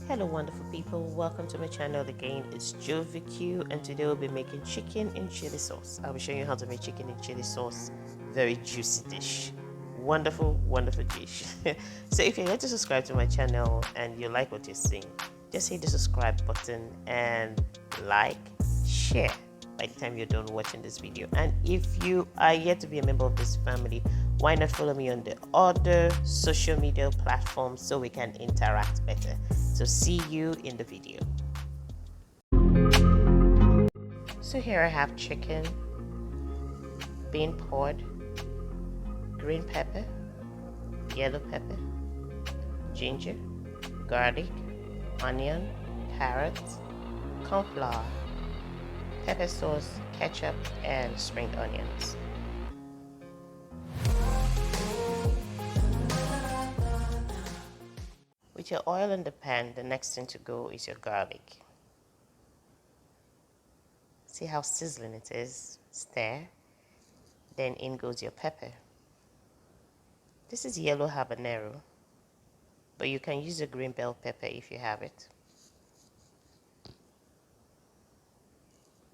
Hello wonderful people, welcome to my channel again. It's JoveeQ and today we'll be making chicken in chili sauce. I'll be showing you how to make chicken in chili sauce. Very juicy dish. Wonderful dish. So if you're yet to subscribe to my channel and you like what you're seeing, just hit the subscribe button and like, share by the time you're done watching this video. And if you are yet to be a member of this family, why not follow me on the other social media platforms so we can interact better. So see you in the video. So here I have chicken, bean pod, green pepper, yellow pepper, ginger, garlic, onion, carrots, corn flour, pepper sauce, ketchup, and spring onions. With your oil in the pan, the next thing to go is your garlic. See how sizzling it is? Stir. Then in goes your pepper. This is yellow habanero, but you can use a green bell pepper if you have it.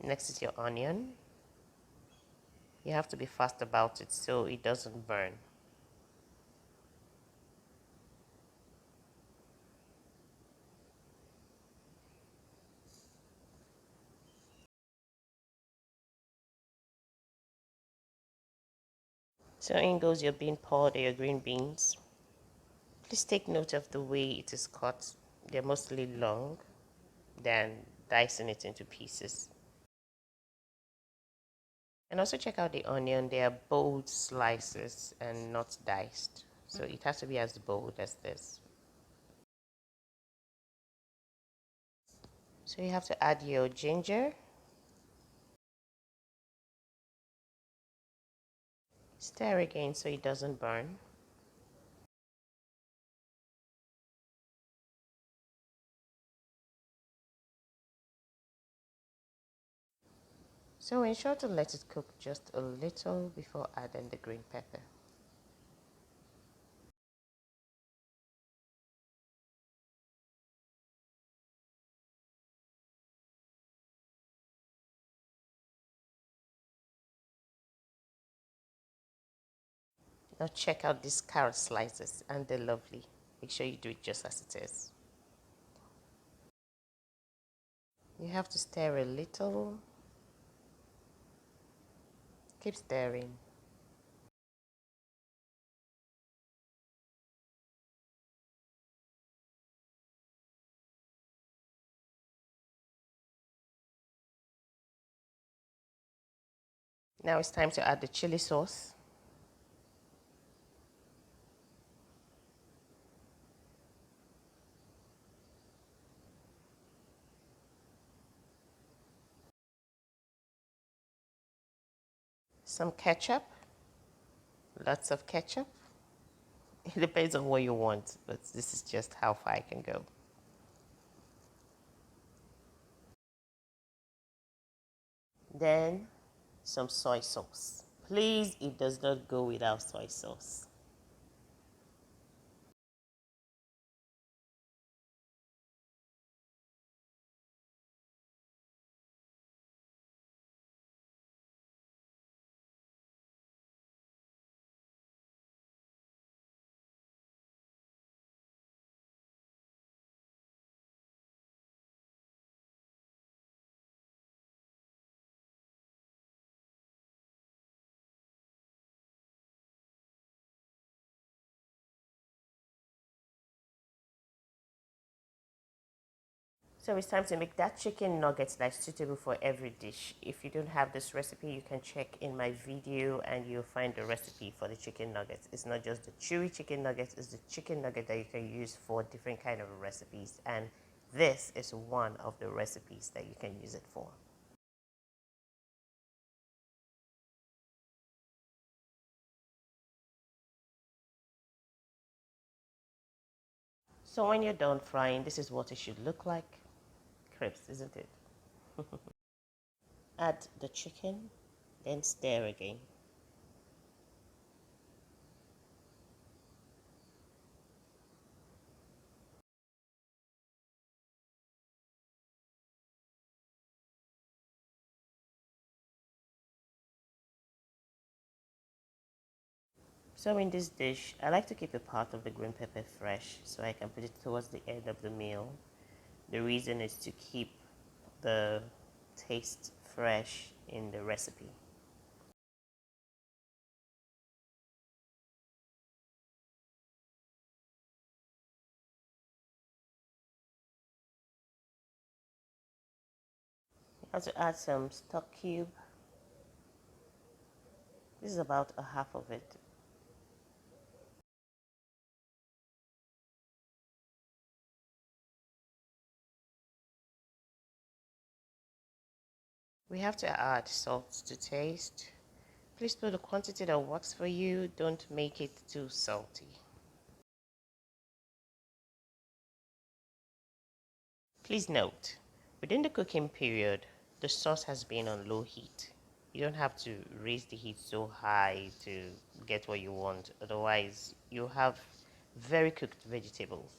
Next is your onion. You have to be fast about it so it doesn't burn. So in goes your bean pod or your green beans. Please take note of the way it is cut. They're mostly long than dicing it into pieces. And also check out the onion. They are bold slices and not diced. So it has to be as bold as this. So you have to add your ginger. Stir again so it doesn't burn. So ensure to let it cook just a little before adding the green pepper. Now check out these carrot slices and they're lovely. Make sure you do it just as it is. You have to stir a little. Keep stirring. Now it's time to add the chili sauce. Some ketchup. Lots of ketchup. It depends on what you want, but this is just how far I can go. Then some soy sauce. Please, it does not go without soy sauce. So it's time to make that chicken nuggets that's suitable for every dish. If you don't have this recipe, you can check in my video and you'll find the recipe for the chicken nuggets. It's not just the chewy chicken nuggets, it's the chicken nugget that you can use for different kind of recipes. And this is one of the recipes that you can use it for. So when you're done frying, this is what it should look like. Crisp, isn't it? Add the chicken, then stir again. So in this dish, I like to keep a part of the green pepper fresh so I can put it towards the end of the meal. The reason is to keep the taste fresh in the recipe. You have to add some stock cube. This is about a half of it. We have to add salt to taste. Please put the quantity that works for you. Don't make it too salty. Please note, within the cooking period, the sauce has been on low heat. You don't have to raise the heat so high to get what you want. Otherwise, you have very cooked vegetables.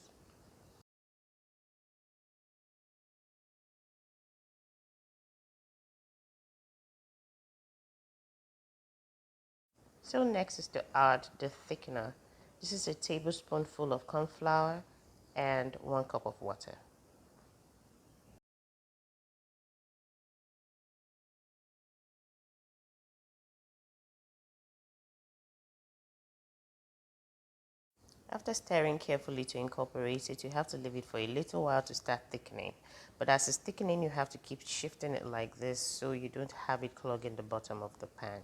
So next is to add the thickener. This is a tablespoonful of corn flour and 1 cup of water. After stirring carefully to incorporate it, you have to leave it for a little while to start thickening. But as it's thickening, you have to keep shifting it like this so you don't have it clogging the bottom of the pan.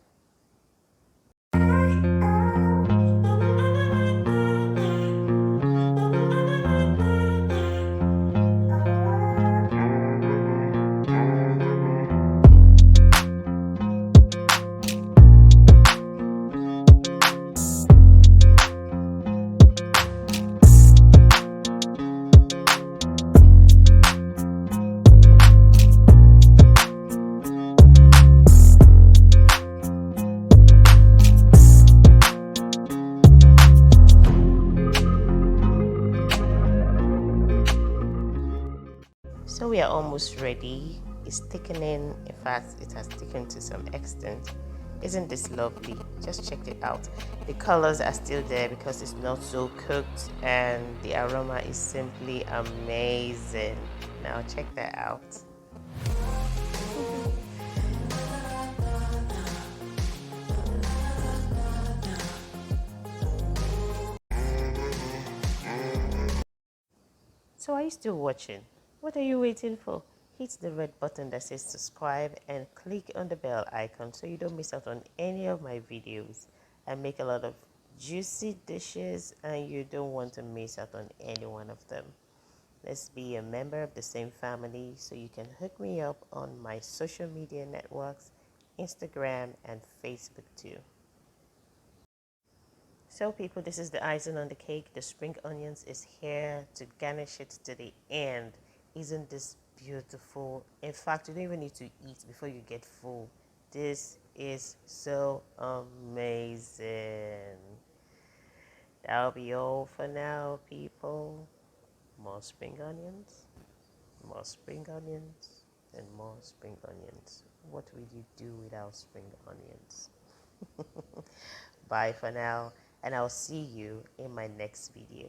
So we are almost ready. It's thickening. In fact, it has thickened to some extent. Isn't this lovely? Just check it out. The colors are still there because it's not so cooked, and the aroma is simply amazing. Now check that out. So are you still watching? What are you waiting for? Hit the red button that says subscribe and click on the bell icon so you don't miss out on any of my videos. I make a lot of juicy dishes and you don't want to miss out on any one of them. Let's be a member of the same family so you can hook me up on my social media networks, Instagram and Facebook too. So people, this is the icing on the cake. The spring onions is here to garnish it to the end. Isn't this beautiful? In fact, you don't even need to eat before you get full. This is so amazing. That'll be all for now, people. More spring onions, more spring onions, and more spring onions. What would you do without spring onions? Bye for now, and I'll see you in my next video.